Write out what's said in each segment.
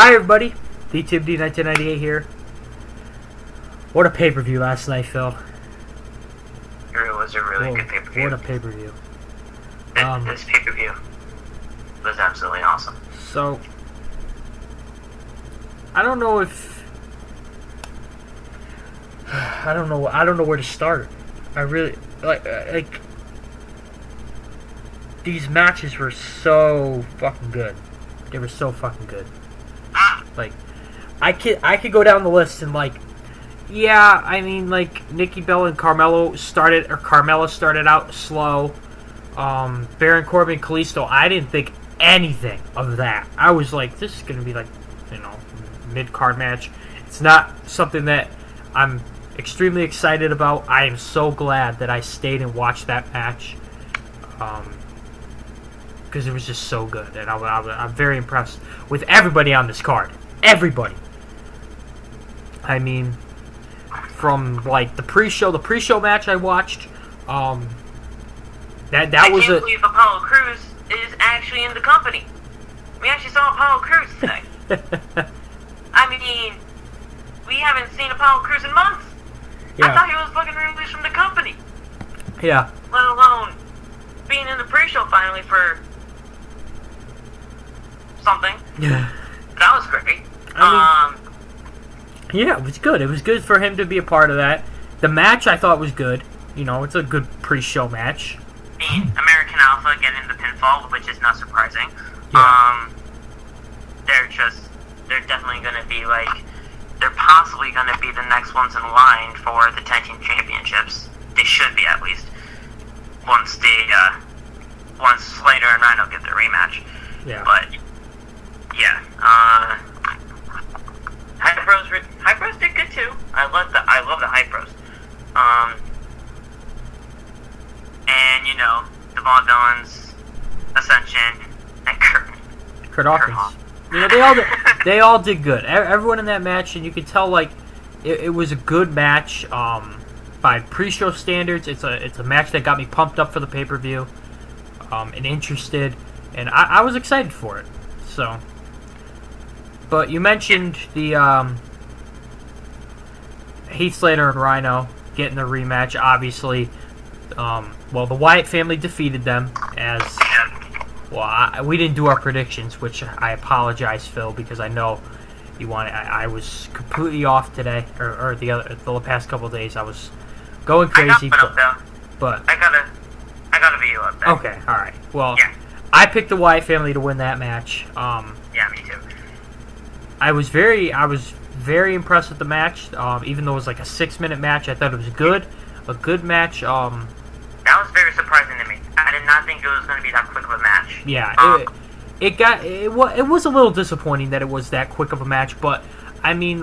Hi everybody, DTMD1998 here. What a pay-per-view last night, Phil. It was a really good pay-per-view. What a pay-per-view. This pay-per-view was absolutely awesome. So, I don't know if... I don't know where to start. I really... Like these matches were so fucking good. They were so fucking good. Like, I could go down the list and yeah, I mean, Nikki Bella and Carmella started out slow. Baron Corbin and Kalisto, I didn't think anything of that. I was like, this is gonna be mid-card match. It's not something that I'm extremely excited about. I am so glad that I stayed and watched that match. Because it was just so good, and I'm very impressed with everybody on this card. Everybody. I mean, from the pre-show match I watched. That was I can't believe Apollo Crews is actually in the company. We actually saw Apollo Crews today. I mean, we haven't seen Apollo Crews in months. Yeah. I thought he was fucking released from the company. Yeah. Let alone being in the pre-show finally for something. Yeah. That was great. Yeah, it was good. It was good for him to be a part of that. The match I thought was good. You know, it's a good pre-show match. American Alpha getting the pinfall, which is not surprising. Yeah. They're definitely going to be they're possibly going to be the next ones in line for the tag team championships. They should be, at least. Once Slater and Rhino get their rematch. Yeah. But yeah, High Bros did good too. I love the High Bros. And the Vaudevillains, Ascension, and Kurt Hawkins. You know, they all did good. Everyone in that match, and you could tell it was a good match. By pre-show standards, it's a match that got me pumped up for the pay-per-view, and interested, and I was excited for it. So, but you mentioned the Heath Slater and Rhino getting the rematch. Obviously, the Wyatt family defeated them as well. We didn't do our predictions, which I apologize, Phil, because I know you want. I was completely off today, or the past couple of days. I was going crazy, but I got a video up there. Okay, all right. Well, yeah. I picked the Wyatt family to win that match. Yeah, me too. I was very impressed with the match. Even though it was a 6-minute match, I thought it was a good match. That was very surprising to me. I did not think it was going to be that quick of a match. Yeah, it was a little disappointing that it was that quick of a match, but I mean,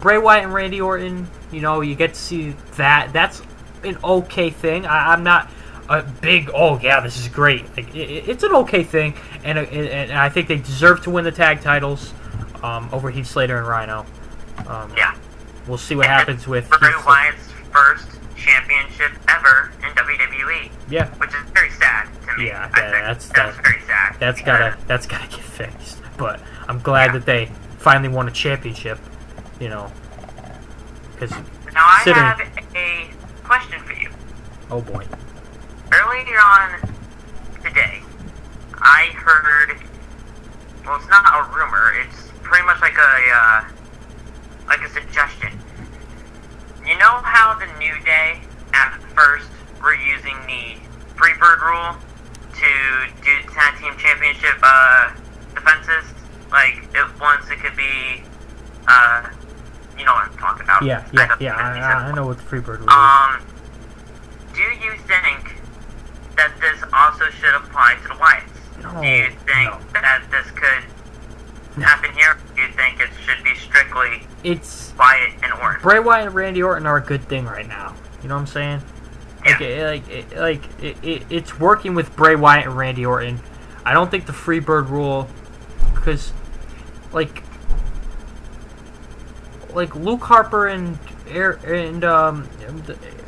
Bray Wyatt and Randy Orton, you get to see that. That's an okay thing. I'm not a big, this is great. It's an okay thing, and I think they deserve to win the tag titles over Heath Slater and Rhino. Yeah. We'll see what happens with Bray Wyatt's first championship ever in WWE. Yeah. Which is very sad to me. Yeah, that's very sad. That's gotta get fixed. But I'm glad that they finally won a championship. Because now I have a question for you. Oh boy. Earlier on today, I heard. Well, it's not a rumor. It's pretty much like a suggestion. You know how the New Day at first were using the Freebird rule to do tag team championship defenses? Once it could be, you know what I'm talking about. Yeah. I know what the Freebird rule is. Do you think that this also should apply to the Wyatts? No. Do you think that this could happen here? Do you think it should be strictly Wyatt and Orton? Bray Wyatt and Randy Orton are a good thing right now. You know what I'm saying? Yeah. It's working with Bray Wyatt and Randy Orton. I don't think the Freebird rule, because Luke Harper and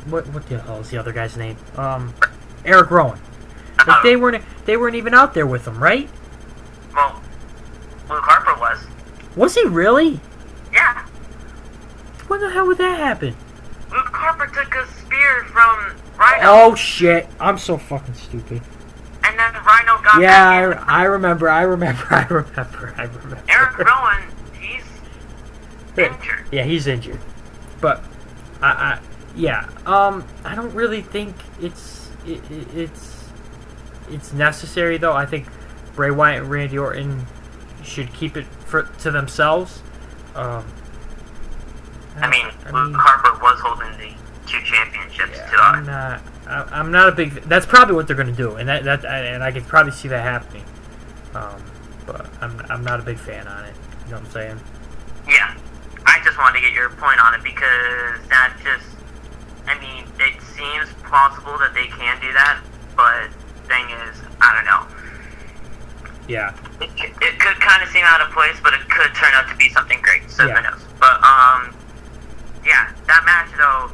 what the hell is the other guy's name? Eric Rowan. They weren't even out there with him, right? Well, Luke Harper was. Was he really? Yeah. When the hell would that happen? Luke Harper took a spear from Rhino. Oh shit! I'm so fucking stupid. And then Rhino got Yeah, back in. I remember. Eric Rowan, he's injured. Yeah, he's injured. But I don't really think it's necessary though. I think Bray Wyatt and Randy Orton should keep it to themselves. Luke Harper was holding the 2 championships too. I'm not a big. That's probably what they're going to do, and and I could probably see that happening. But I'm not a big fan on it. You know what I'm saying? Yeah, I just wanted to get your point on it because that just. I mean, it seems plausible that they can do that, but thing is, I don't know. Yeah. It could kind of seem out of place, but it could turn out to be something great. So who knows? But yeah, that match though,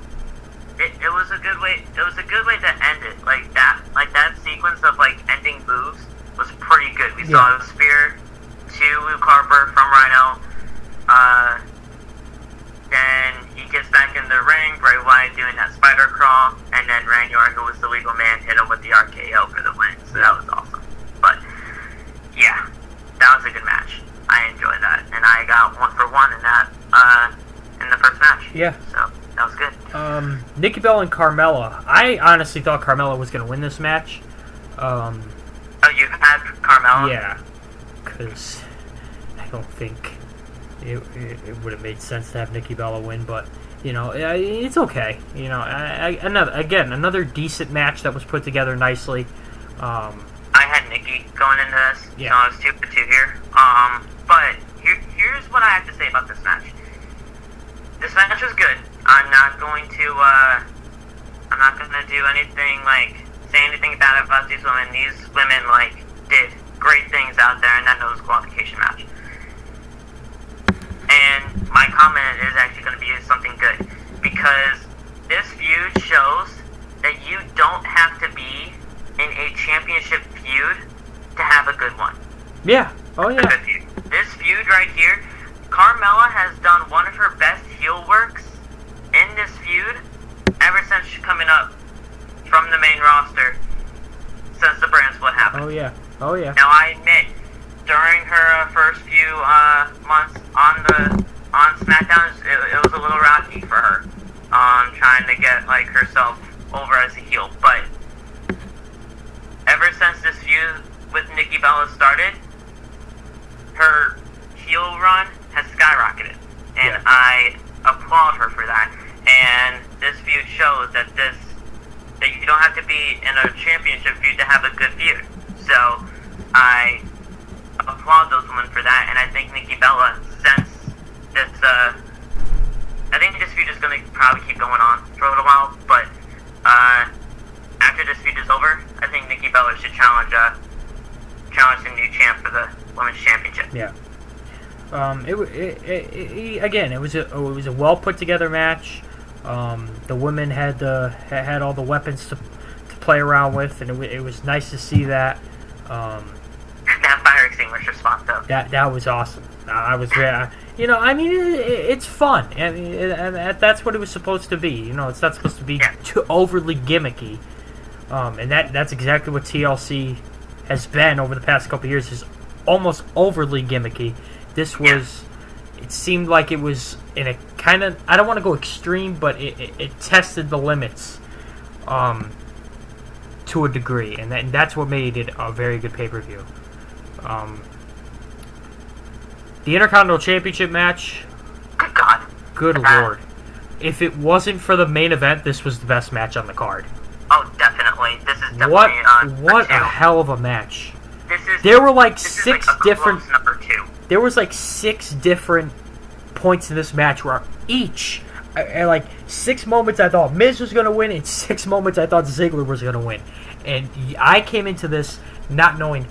it was a good way. It was a good way to end it. Like that sequence of like ending moves was pretty good. We saw a spear to Luke Harper from Rhino. Then he gets back in the ring. Bray Wyatt doing that spider crawl, and then Randy Orton, who was the legal man, hit him with the RKO for the win. So that was awesome. But yeah, that was a good match. I enjoyed that, and I got 1 for 1 in that in the first match. Yeah. So that was good. Nikki Bella and Carmella. I honestly thought Carmella was going to win this match. Oh, you had Carmella? Yeah, because I don't think it would have made sense to have Nikki Bella win, but you know, it's okay. You know, another decent match that was put together nicely. I had Nikki going into this, yeah. So I was 2 for 2 here. But here's what I have to say about this match. This match was good. I'm not going to do anything say anything bad about these women. These women did great things out there in that no disqualification match. And my comment is actually going to be something good, because this feud shows that you don't have to be in a championship feud to have a good one. Yeah. Oh yeah. This feud right here, Carmella has done one of her best heel works in this feud ever since she's coming up from the main roster since the brand split happened. Oh yeah. Oh yeah. Now I admit, during her first few months on SmackDown, it was a little rocky for her, trying to get herself over as a heel. But ever since this feud with Nikki Bella started, her heel run has skyrocketed, and I applaud her for that. And this feud shows that you don't have to be in a championship feud to have a good feud. So I applaud those women for that, and I think Nikki Bella, since this, I think this feud is going to probably keep going on for a little while, but after this feud is over, I think Nikki Bella should challenge the new champ for the women's championship. Yeah. It was a well put together match. The women had all the weapons to play around with, and it was nice to see that. That fire extinguisher spot, though. That was awesome. I was very, it's fun. I mean, that's what it was supposed to be. You know, it's not supposed to be too overly gimmicky. And that's exactly what TLC has been over the past couple of years. Is almost overly gimmicky. This was. It seemed like it was in a kind of, I don't want to go extreme, but it tested the limits to a degree, and that's what made it a very good pay-per-view. The Intercontinental Championship match, good God. Good Lord. If it wasn't for the main event, this was the best match on the card. Oh, definitely. This is definitely what a hell of a match. There were six different number 2. There was 6 different points in this match where each, at 6 moments I thought Miz was going to win, and 6 moments I thought Ziggler was going to win. And I came into this not knowing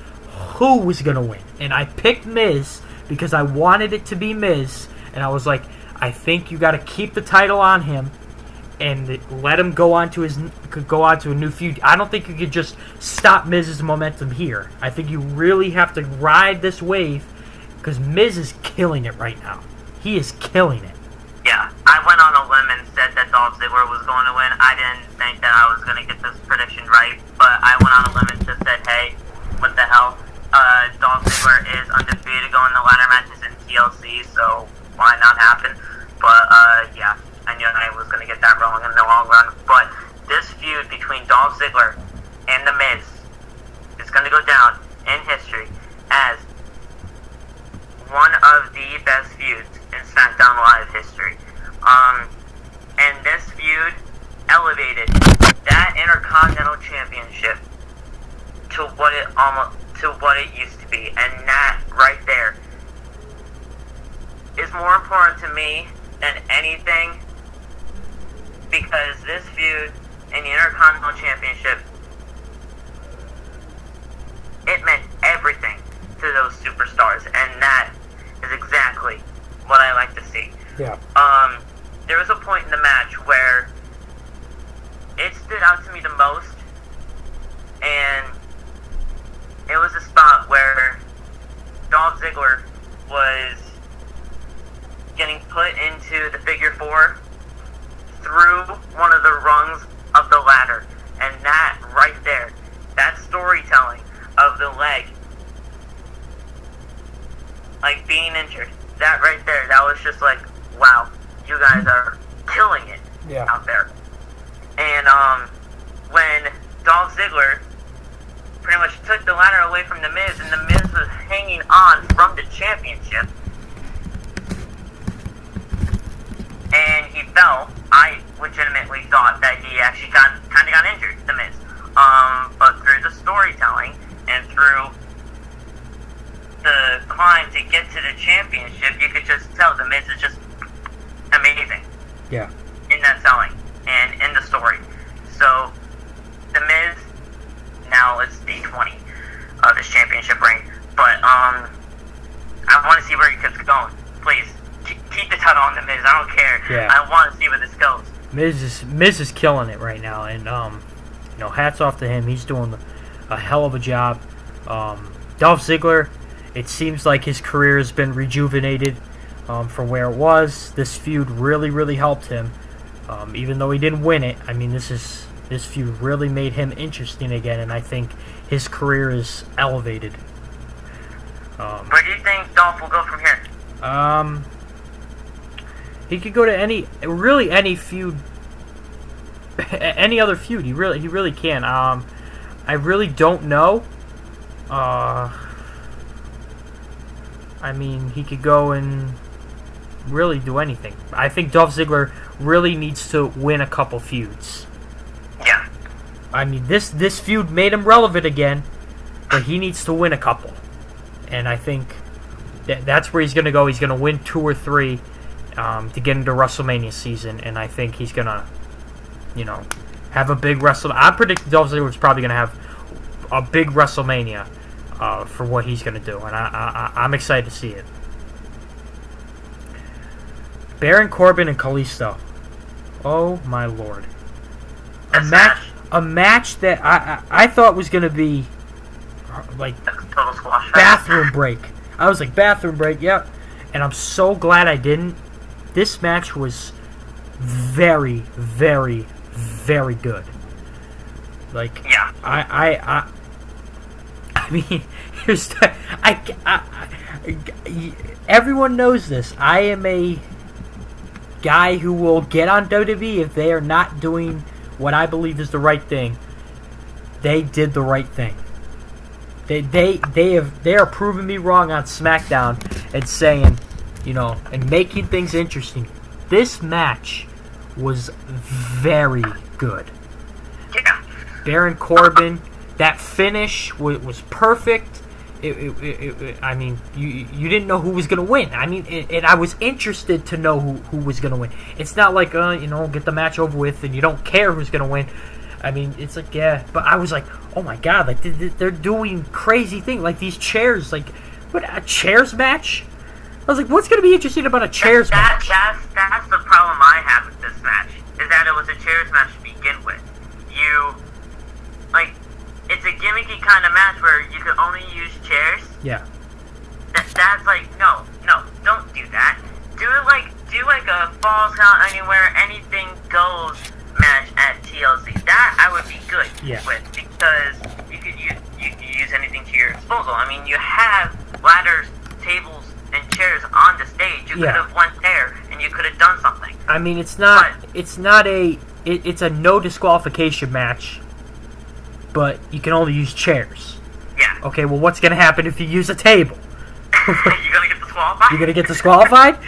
who was going to win. And I picked Miz because I wanted it to be Miz. And I was like, I think you got to keep the title on him and let him go on to a new feud. I don't think you could just stop Miz's momentum here. I think you really have to ride this wave Because Miz is killing it right now. He is killing it. Yeah, I went on a limb and said that Dolph Ziggler was going to win. I didn't think that I was going to get this prediction right, but I went on a limb and just said, hey, what the hell? Dolph Ziggler is undefeated going to ladder matches in TLC, so why not happen? But, yeah, I knew I was going to get that wrong in the long run. But this feud between Dolph Ziggler and The Miz is going to go down in history as one of the best feuds in SmackDown Live history. And this feud elevated that Intercontinental Championship to what it used to be, and that right there is more important to me than anything, because this feud and the Intercontinental Championship, it meant everything to those superstars, and that is exactly what I like to see. Yeah. There was a point in the match where it stood out to me the most, and it was a spot where Dolph Ziggler was getting put into the figure four through one of the rungs of the ladder, and that right there, that storytelling of the leg, like being injured, that right there, that was just like, wow, you guys are killing it out there. And when Dolph Ziggler pretty much took the ladder away from The Miz, and The Miz was hanging on from the championship, and he fell, I legitimately thought that he actually kind of got injured, The Miz. But through the storytelling and through the climb to get to the championship, you could just tell The Miz is just amazing. Yeah. In that selling and in the story. So, The Miz, now it's day 20 of this championship reign. But, I want to see where he keeps going. Please, keep the title on The Miz. I don't care. Yeah. I want to see where this goes. Miz is killing it right now, and hats off to him. He's doing a hell of a job. Dolph Ziggler, it seems like his career has been rejuvenated from where it was. This feud really, really helped him, even though he didn't win it. I mean, this feud really made him interesting again, and I think his career is elevated. Where do you think Dolph will go from here? He could go to any feud, any other feud. He really can. I really don't know. I mean, he could go and really do anything. I think Dolph Ziggler really needs to win a couple feuds. Yeah. I mean, this feud made him relevant again, but he needs to win a couple. And I think that's where he's going to go. He's going to win 2 or 3 to get into WrestleMania season, and I think he's going to, have a big WrestleMania. I predict Dolph Ziggler's probably going to have a big WrestleMania for what he's going to do, and I'm excited to see it. Baron Corbin and Kalisto. Oh my lord! A match that I thought was going to be like total squash bathroom break. I was like, bathroom break, yep. And I'm so glad I didn't. This match was very, very, very good. Like, yeah. I mean, here's everyone knows this. I am a guy who will get on WWE if they are not doing what I believe is the right thing. They did the right thing. They are proving me wrong on SmackDown and saying, and making things interesting. This match was very good. Yeah. Baron Corbin, that finish was perfect. I mean, you didn't know who was going to win. I mean, and I was interested to know who was going to win. It's not like, get the match over with and you don't care who's going to win. I mean, it's like, yeah. But I was like, oh my god, like they're doing crazy things. Like these chairs, like, what, a chairs match? I was like, what's going to be interesting about a chairs match? That's the problem I have with this match, is that it was a chairs match to begin with. It's a gimmicky kind of match where you could only use chairs. Yeah. That's like, no, don't do that. Do like a Falls Count Anywhere, anything goes match at TLC. That I would be good with, because you could use anything to your disposal. I mean, you have ladders, tables, and chairs on the stage. You could have went there and you could have done something. I mean, it's a no disqualification match, but you can only use chairs. Yeah. Okay, well, what's gonna happen if you use a table? You're gonna get disqualified? You're gonna get disqualified?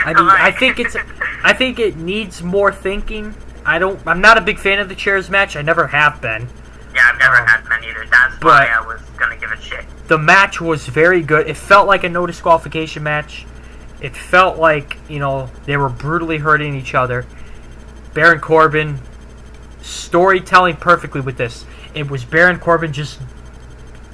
I mean, I think it needs more thinking. I'm not a big fan of the chairs match. I never have been. Yeah, I've never had one either. That's why I was gonna give it shit. The match was very good. It felt like a no disqualification match. It felt like, they were brutally hurting each other. Baron Corbin, storytelling perfectly with this. It was Baron Corbin just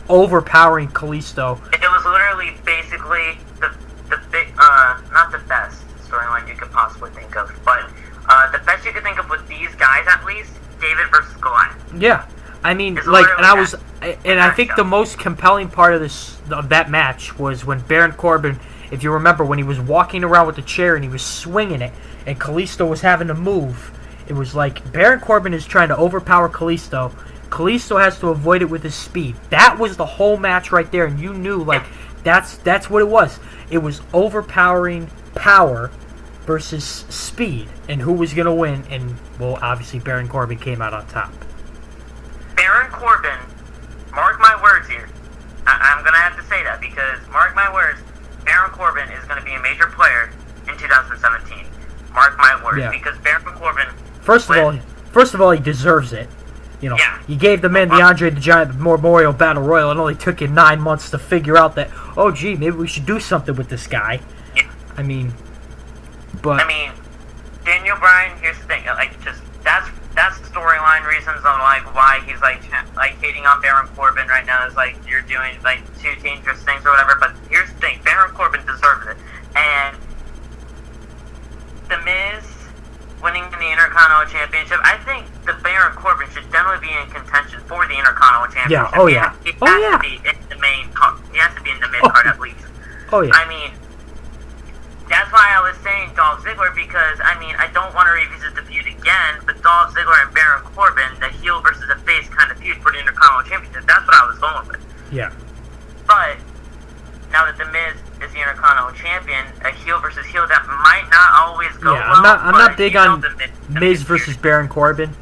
overpowering Kalisto. It was literally basically the big, not the best storyline you could possibly think of, but the best you could think of with these guys, at least, David versus Goliath. Yeah, I mean, I think the most compelling part of that match was when Baron Corbin, if you remember, when he was walking around with the chair and he was swinging it, and Kalisto was having to move. It was like Baron Corbin is trying to overpower Kalisto. Kalisto has to avoid it with his speed. That was the whole match right there, and you knew, that's what it was. It was overpowering power versus speed, and who was going to win, and, well, obviously Baron Corbin came out on top. Baron Corbin, mark my words here, I'm going to have to say that, because, mark my words, Baron Corbin is going to be a major player in 2017. Mark my words, because Baron Corbin... First of all, he deserves it. You gave the man the Andre the Giant Memorial Battle Royal. It only took you 9 months to figure out that, oh, gee, maybe we should do something with this guy. Yeah. I mean, Daniel Bryan, here's the thing. That's storyline reasons on, why he's, hating on Baron Corbin right now is, you're doing, two dangerous things or whatever. But here's the thing. Baron Corbin deserves it. And The Miz winning the Intercontinental Championship, I think the Baron Corbin should definitely be in contention for the Intercontinental Championship. Yeah, oh yeah. He has to be in the main card. He has to be in the mid card at least. Oh yeah. I mean, that's why I was saying Dolph Ziggler, because, I don't want to revisit the feud again, but Dolph Ziggler and Baron Corbin, the heel versus the face kind of feud for the Intercontinental Championship, that's what I was going with. Yeah. But, now that The Miz is the Intercontinental Champion, a heel versus heel, that might not always go well. I'm not big on Miz versus Baron Corbin.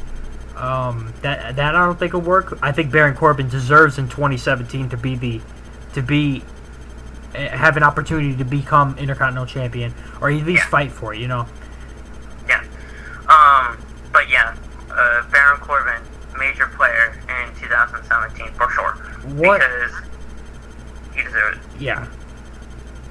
That I don't think will work. I think Baron Corbin deserves in 2017 to have an opportunity to become Intercontinental Champion, or at least fight for it. Yeah. But yeah, Baron Corbin, major player in 2017 for sure. What? Because he deserves it. Yeah.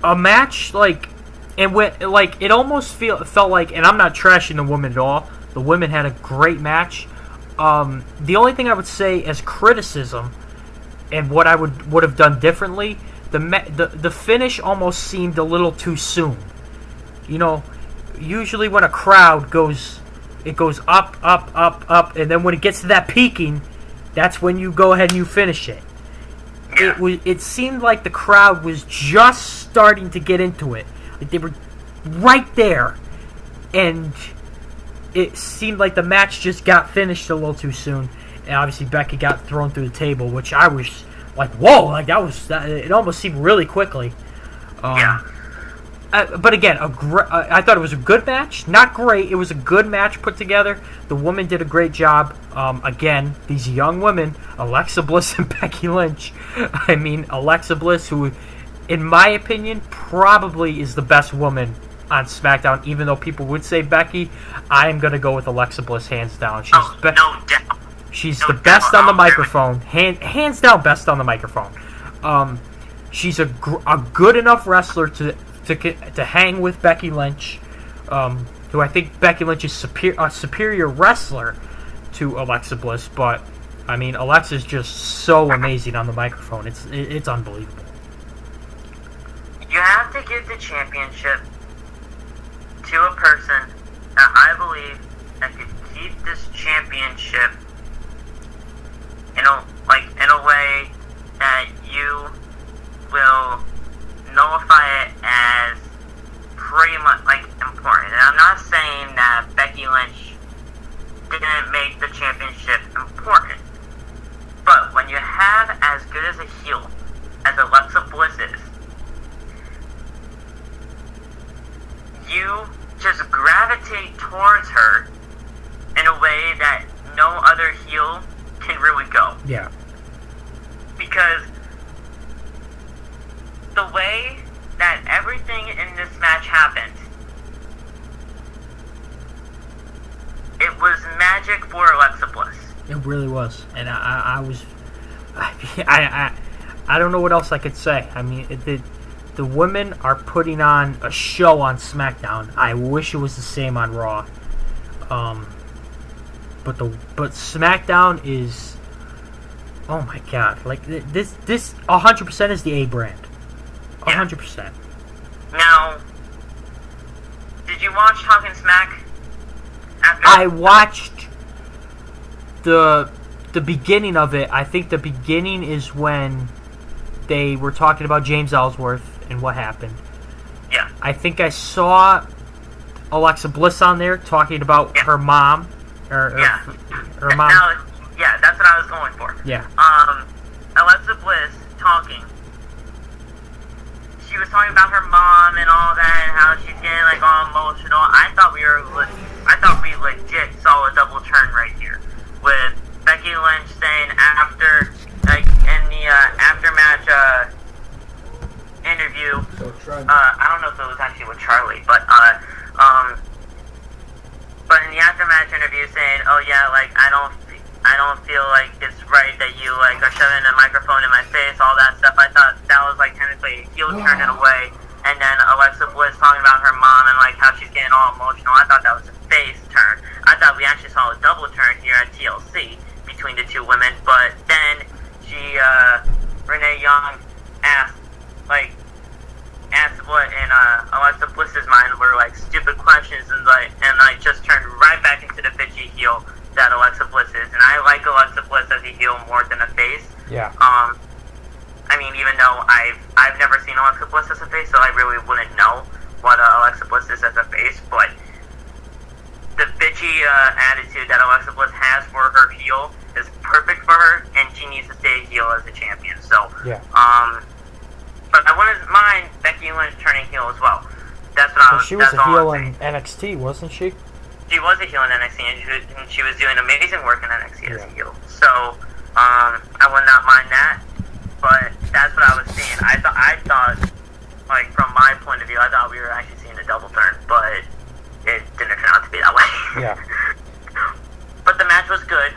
A match it almost felt like, and I'm not trashing the women at all. The women had a great match. The only thing I would say as criticism, and what I would have done differently, the finish almost seemed a little too soon. Usually when a crowd goes up, up, up, up, and then when it gets to that peaking, that's when you go ahead and you finish it. Yeah. It seemed like the crowd was just starting to get into it. Like they were right there, and it seemed like the match just got finished a little too soon. And obviously Becky got thrown through the table, which I was like, whoa! It almost seemed really quickly. But again, I thought it was a good match. Not great. It was a good match put together. The women did a great job. Again, these young women, Alexa Bliss and Becky Lynch. I mean, Alexa Bliss, who, in my opinion, probably is the best woman on SmackDown. Even though people would say Becky, I am going to go with Alexa Bliss hands down. She's the best on the microphone. Hands down, best on the microphone. She's a good enough wrestler to hang with Becky Lynch, who I think Becky Lynch is a superior wrestler to Alexa Bliss, but I mean Alexa's just so amazing on the microphone. It's unbelievable. You have to give the championship to a person that I believe that could keep this championship in a way that you will nullify it as pretty much like important. And I'm not saying that Becky Lynch didn't make the championship important, but when you have as good as a heel as Alexa Bliss is, you just gravitate towards her in a way that no other heel can really go. Yeah. Because the way that everything in this match happened, it was magic for Alexa Bliss. It really was, and I was, I don't know what else I could say. I mean, the women are putting on a show on SmackDown. I wish it was the same on Raw. But SmackDown is, oh my god, like this 100% is the A brand. 100%. Now, did you watch Talking Smack? I watched the beginning of it. I think the beginning is when they were talking about James Ellsworth and what happened. Yeah. I think I saw Alexa Bliss on there talking about her mom. Her mom. Now, yeah, that's what I was going for. Yeah. Alexa Bliss talking. She was talking about her mom and all that, and how she's getting like all emotional. I thought we legit saw a double turn right here, with Becky Lynch saying after, like in the aftermatch interview. I don't know if it was actually with Charlie, but in the aftermatch interview saying, oh yeah, like I don't feel like it's right that you like are shoving a microphone in my face, all that stuff. I thought that was like technically a heel turn in a way. And then Alexa Bliss talking about her mom and like how she's getting all emotional. I thought that was a face turn. I thought we actually saw a double turn here at TLC between the two women. But then Renee Young asked what in Alexa Bliss's mind were like stupid questions and just turned right back into the bitchy heel that Alexa Bliss is. And I like Alexa Bliss as a heel more than a face. Yeah. I mean, even though I've never seen Alexa Bliss as a face, so I really wouldn't know what Alexa Bliss is as a face, but the bitchy attitude that Alexa Bliss has for her heel is perfect for her, and she needs to stay a heel as a champion. So, yeah. But I wouldn't mind Becky Lynch turning heel as well. That's what I was. She was that's a heel in NXT, wasn't she? She was a heel in NXT, and she was doing amazing work in NXT as a heel. So, I would not mind that. But that's what I was seeing. I thought, like from my point of view, I thought we were actually seeing a double turn, but it didn't turn out to be that way. Yeah. But the match was good.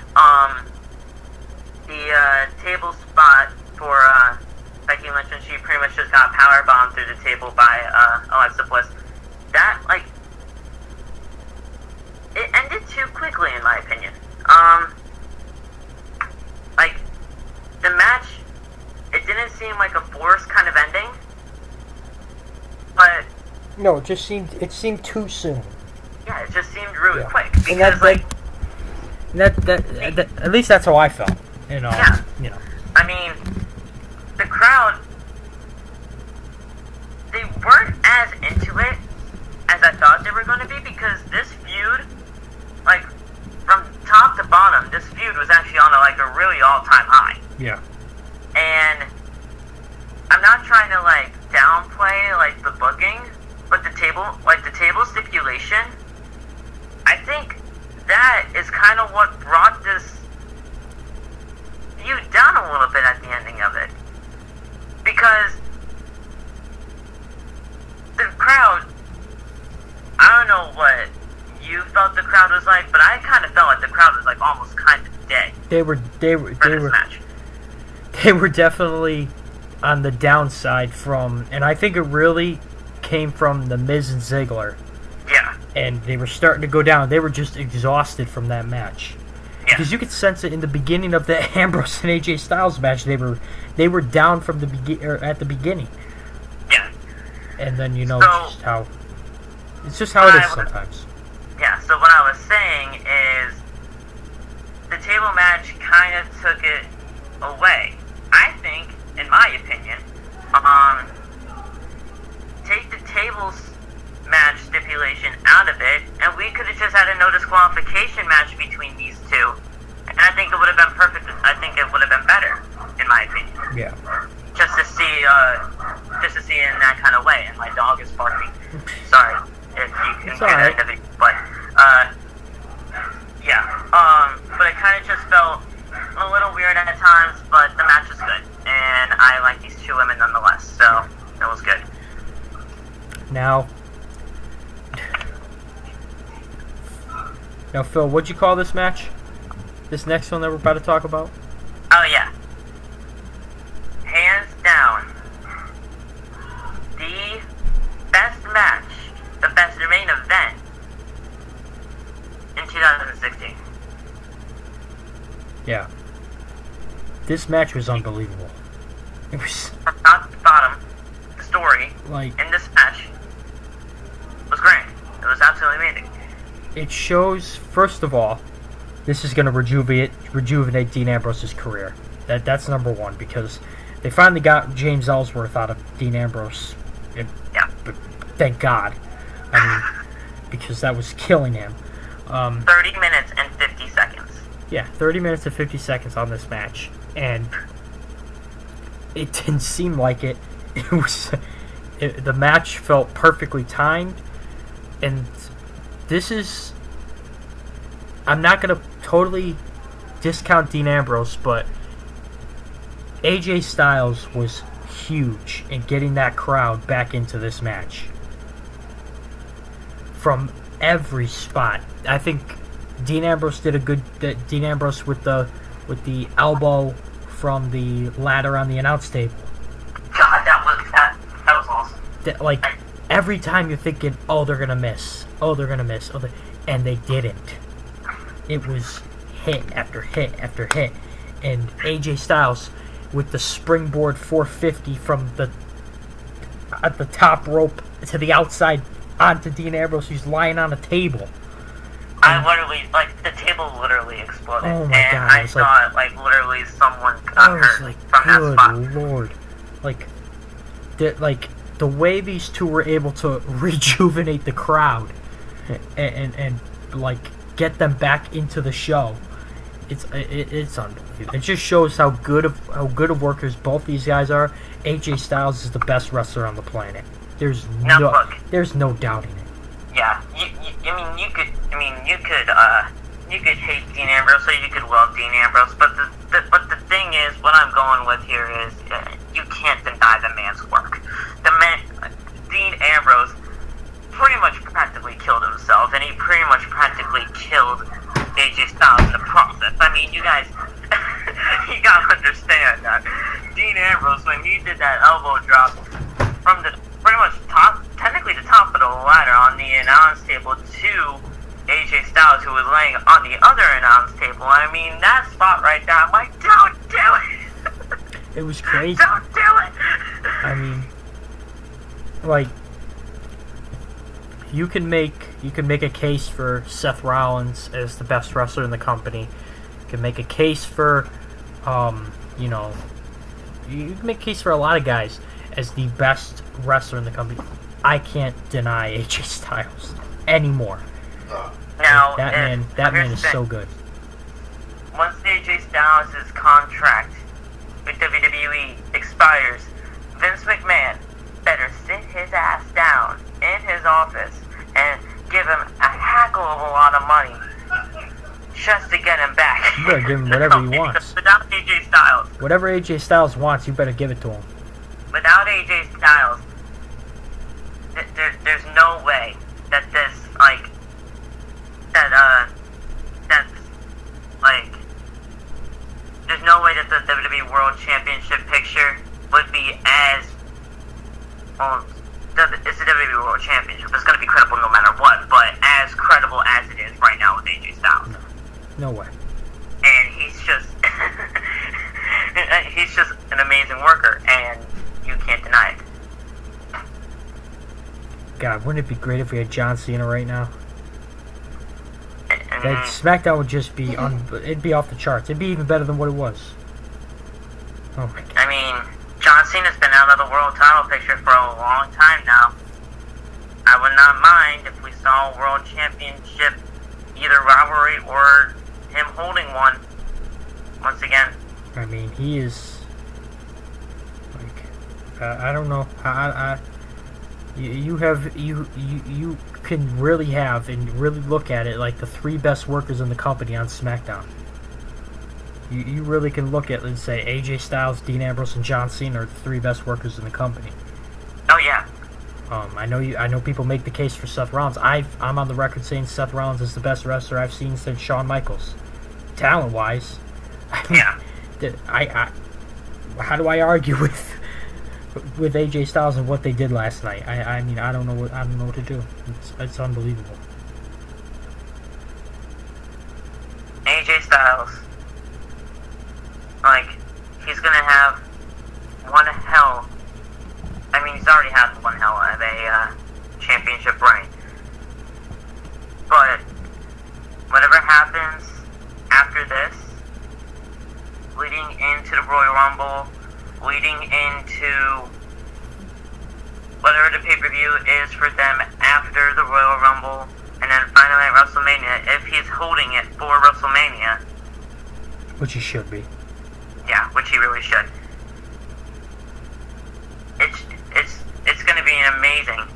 The table spot for Becky Lynch, and she pretty much just got powerbombed through the table by Alexa Bliss. That it ended too quickly, in my opinion. The match. It didn't seem like a forced kind of ending, but no, it seemed too soon. Yeah, it just seemed really quick because that at least that's how I felt. Yeah. I mean, the crowd, they weren't as into it as I thought they were going to be, because this feud, like from top to bottom, this feud was actually on a really all-time high. Yeah. And I'm not trying to downplay the booking, but the table stipulation, I think that is kind of what brought this feud down a little bit at the ending of it, because the crowd, I don't know what you felt the crowd was like, but I kind of felt like the crowd was almost kind of dead. They were match. They were definitely on the downside and I think it really came from the Miz and Ziggler. Yeah. And they were starting to go down. They were just exhausted from that match. Yeah. Because you could sense it in the beginning of the Ambrose and AJ Styles match. They were down from at the beginning. Yeah. And then it's just how it is sometimes. Yeah. So what I was saying is the table match kind of took it away. I think, in my opinion, tables match stipulation out of it, and we could have just had a no disqualification match between these two. And I think it would have been perfect. I think it would have been better, in my opinion. Yeah. Just to see it in that kind of way. And my dog is barking. Sorry if you can hear that in the video, but yeah. But it kind of just felt a little weird at times, but the match was good, and I like these two women nonetheless. So it was good. Now, Phil, what'd you call this match? This next one that we're about to talk about? Oh, yeah. Hands down, the best match, the best main event in 2016. Yeah. This match was unbelievable. It was... From top to bottom, the story like... in this match was great. It was absolutely amazing. It shows, first of all, this is going to rejuvenate Dean Ambrose's career. That's number one, because they finally got James Ellsworth out of Dean Ambrose. Yeah. But thank God. I mean, because that was killing him. 30 minutes and 50 seconds. Yeah, 30 minutes and 50 seconds on this match. And it didn't seem like it. It was... the match felt perfectly timed. And this is... I'm not going to totally discount Dean Ambrose, but AJ Styles was huge in getting that crowd back into this match. From every spot. I think Dean Ambrose did a good... Dean Ambrose with the elbow from the ladder on the announce table. God, that was awesome. Like, every time you're thinking, oh, they're going to miss. Oh, they're going to miss. And they didn't. It was hit after hit after hit. And AJ Styles with the springboard 450 from at the top rope to the outside onto Dean Ambrose, who's lying on a table. I literally, the table literally exploded. Oh my and God. I thought, literally someone got hurt from that spot. Good Lord. The way these two were able to rejuvenate the crowd and get them back into the show, it's unbelievable. It just shows how good of workers both these guys are. AJ Styles is the best wrestler on the planet. There's no doubting it. Yeah, you could hate Dean Ambrose or you could love Dean Ambrose, but the thing is, what I'm going with here is you can't deny the man's work. Dean Ambrose pretty much practically killed himself, and he pretty much practically killed AJ Styles in the process. I mean, you guys, you gotta understand that Dean Ambrose, when he did that elbow drop from the pretty much technically the top of the ladder on the announce table to AJ Styles, who was laying on the other announce table. I mean, that spot right there, I'm like, don't do it! It was crazy. Don't do it! I mean, you can make a case for Seth Rollins as the best wrestler in the company. You can make a case for, you can make a case for a lot of guys as the best wrestler in the company. I can't deny AJ Styles anymore. Now, that man is so good. Once AJ Styles' contract with WWE expires, Vince McMahon better sit his ass down in his office and give him a hackle of a lot of money just to get him back. You better give him whatever he wants. Without AJ Styles. Whatever AJ Styles wants, you better give it to him. Without AJ Styles, there's no way that there's no way that the WWE World Championship picture would be as, well, it's the WWE World Championship. It's going to be credible no matter what, but as credible as it is right now with AJ Styles. No way. And he's just, he's just an amazing worker, and you can't deny it. God, wouldn't it be great if we had John Cena right now? That SmackDown would just be it'd be off the charts. It'd be even better than what it was. Oh my God. I mean, John Cena's been out of the world title picture for a long time now. I would not mind if we saw a World Championship, either rivalry or him holding one once again. I mean, he is like, I don't know. You can really have and really look at it like the three best workers in the company on SmackDown. You really can look at it and say AJ Styles, Dean Ambrose, and John Cena are the three best workers in the company. Oh yeah. I know people make the case for Seth Rollins. I'm on the record saying Seth Rollins is the best wrestler I've seen since Shawn Michaels, talent-wise. Yeah. How do I argue with AJ Styles and what they did last night? I mean, I don't know what to do. It's unbelievable. AJ Styles, like, he's gonna have one hell. I mean, he's already had one hell of a championship reign. But whatever happens after this, leading into the Royal Rumble, leading into whatever the pay-per-view is for them after the Royal Rumble, and then finally at WrestleMania, if he's holding it for WrestleMania. Which he should be. Yeah, which he really should. It's going to be an amazing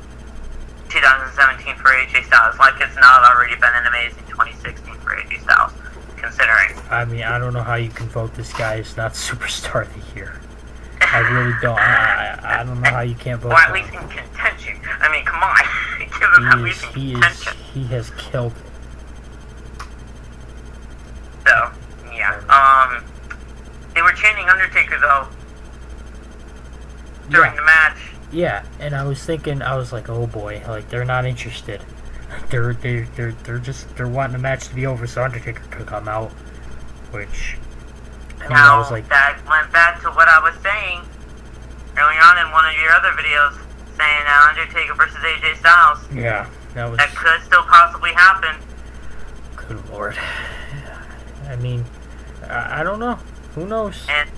2017 for AJ Styles, like it's not already been an amazing 2016 for AJ Styles, considering. I mean, I don't know how you can vote this guy as not Superstar of the Year. I really don't. I don't know how you can't vote. Or at least in contention. I mean, come on, give him at least in contention. He has killed it. So, yeah. They were chanting Undertaker though during the match. Yeah, and I was like, oh boy, like they're not interested. They're wanting the match to be over so Undertaker could come out, which Now, I was like, that went back to what I was saying early on in one of your other videos, saying Undertaker versus AJ Styles. Yeah, that could still possibly happen. Good lord. I mean, I don't know. Who knows? And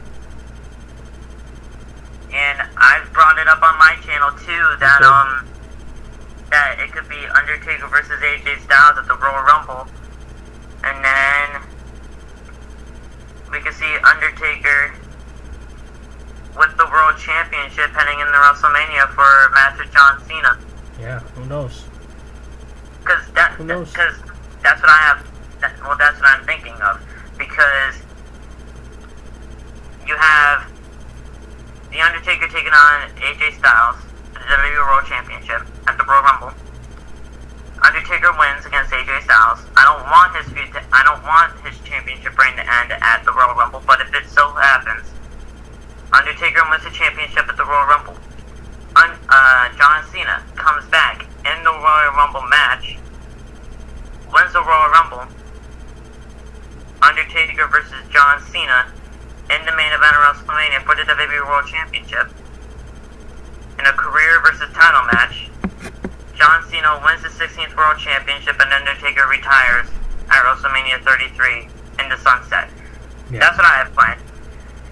I've brought it up on my channel too that that it could be Undertaker versus AJ Styles at the Royal Rumble, and then we could see Undertaker with the World Championship heading into WrestleMania for a match with John Cena. Yeah, who knows? Because that's what I have. That's what I'm thinking of. Because you have The Undertaker taking on AJ Styles for the WWE World Championship at the Royal Rumble. Undertaker wins against AJ Styles. I don't want his championship reign to end at the Royal Rumble, but if it so happens, Undertaker wins the championship at the Royal Rumble. John Cena comes back in the Royal Rumble match, wins the Royal Rumble. Undertaker versus John Cena in the main event of WrestleMania for the WWE World Championship. In a career versus title match, John Cena wins the 16th World Championship and Undertaker retires at WrestleMania 33 in the sunset. Yeah. That's what I have planned.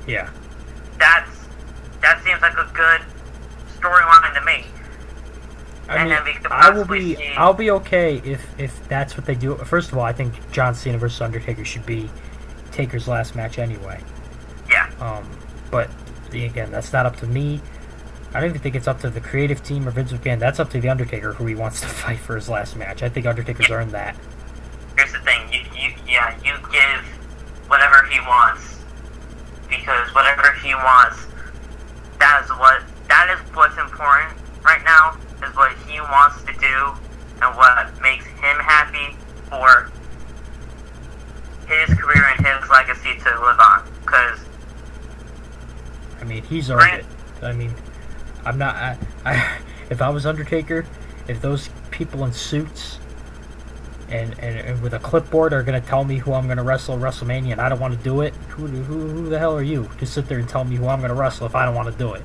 Yeah. That seems like a good storyline to me. I'll be okay if that's what they do. First of all, I think John Cena versus Undertaker should be Taker's last match anyway. Yeah. But again, that's not up to me. I don't even think it's up to the creative team or Vince McMahon. That's up to the Undertaker, who he wants to fight for his last match. I think Undertaker's earned that. Here's the thing, you give whatever he wants, because whatever he wants, that is what's important right now, is what he wants to do and what makes him happy for his career and his legacy to live on. Because I mean, he's earned it. I mean, I'm not. If I was Undertaker, if those people in suits and with a clipboard are going to tell me who I'm going to wrestle at WrestleMania and I don't want to do it, who the hell are you to sit there and tell me who I'm going to wrestle if I don't want to do it?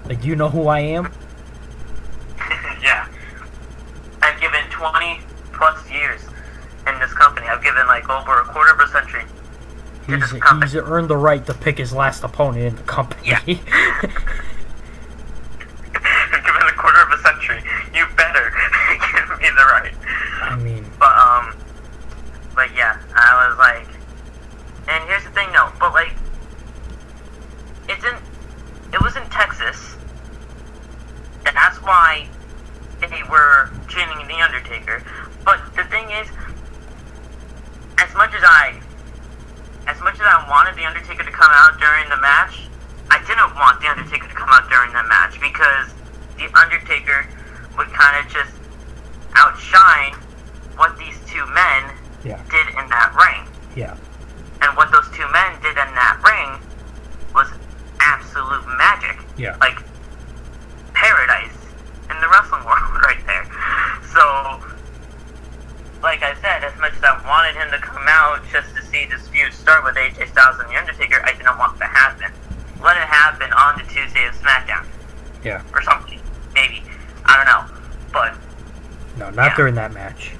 Like, do you know who I am? Yeah. I've given 20 plus years in this company. I've given like over a quarter of a century. He's earned the right to pick his last opponent in the company. Yeah. I've given a quarter of a century. You better they were chanting The Undertaker. But the thing is, as much as I wanted The Undertaker to come out during the match, I didn't want The Undertaker to come out during the match because The Undertaker would kind of just outshine what these two men did in that ring. Yeah. And what those two men did in that ring was absolute magic. Yeah. Like paradise in the wrestling world right there. So, like I said, as much as I wanted him to come out just to see this feud start with AJ Styles and The Undertaker, I didn't want it to happen. Let it happen on the Tuesday of SmackDown. Yeah. Or something. Maybe. I don't know. But... No, not during that match.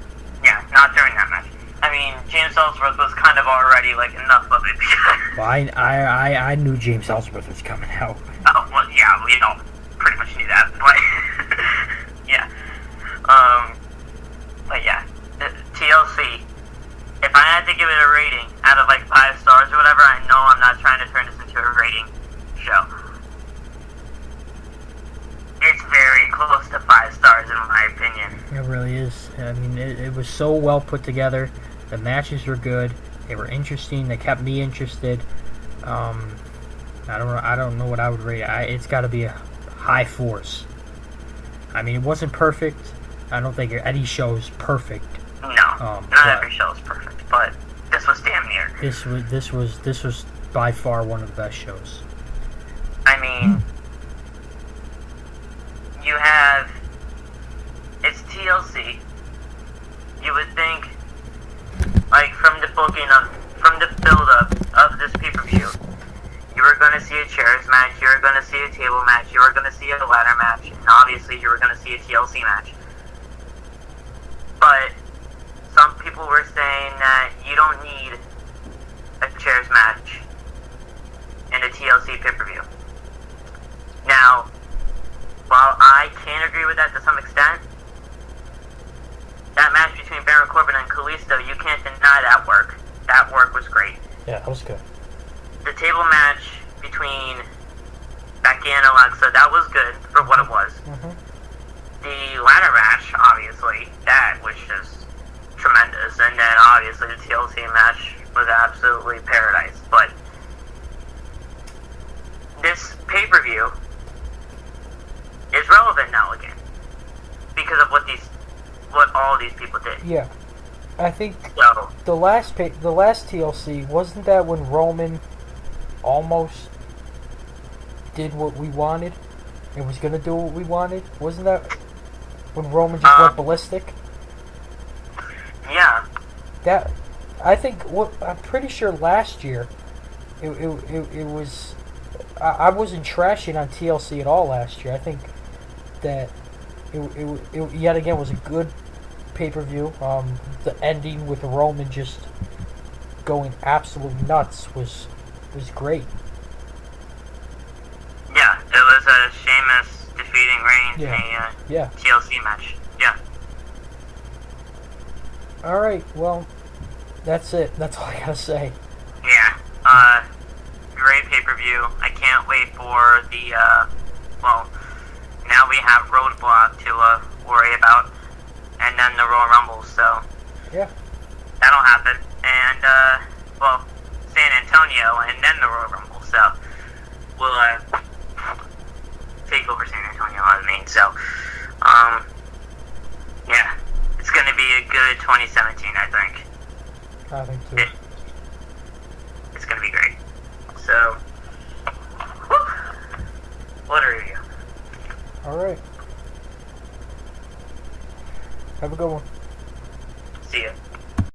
Yeah, not during that match. I mean, James Ellsworth was kind of already, like, enough of it. Well, I knew James Ellsworth was coming out. Oh, well, yeah, we all pretty much knew that, but... yeah. But yeah. TLC. If I had to give it a rating out of, like, 5 stars or whatever, I know I'm not trying to turn this into a rating show. It's very close to 5 stars in my opinion. It really is. I mean, it was so well put together. The matches were good. They were interesting. They kept me interested. I don't know what I would rate it. It's got to be a high 4s. I mean, it wasn't perfect. I don't think any show is perfect. No, not every show is perfect, but this was damn near. This was by far one of the best shows. I mean, you have, it's TLC. You would think, like, from the build-up of this pay-per-view, you were going to see a chairs match, you were going to see a table match, you were going to see a ladder match, and obviously you were going to see a TLC match. But some people were saying that you don't need a chairs match in a TLC pay-per-view. Now, while I can agree with that to some extent, that match between Baron Corbin and Kalisto, you can't deny that work. That work was great. Yeah, that was good. The table match between Becky and Alexa, that was good for what it was. Mm-hmm. The ladder match, obviously, that was just tremendous. And then, obviously, the TLC match was absolutely paradise. But this pay-per-view is relevant now again because of what all these people did. Yeah, I think So, the last TLC, wasn't that when Roman almost did what we wanted and was gonna do what we wanted? Wasn't that when Roman just went ballistic? yeah. That, I think, I'm pretty sure last year it was. I wasn't trashing on TLC at all last year. I think that it yet again was a good pay-per-view. The ending with Roman just going absolutely nuts was great. Yeah, it was a Sheamus defeating Reigns in a TLC match. Yeah. Alright, well, that's it. That's all I gotta say. Yeah. Great pay-per-view. I can't wait for the, now we have Roadblock to worry about, and then the Royal Rumble, so Yeah. that'll happen. And, San Antonio, and then the Royal Rumble, so we'll, take over San Antonio, I mean, so, yeah, it's gonna be a good 2017, I think. I think too. It's gonna be great. So, what a review. Alright. Have a good one. See ya.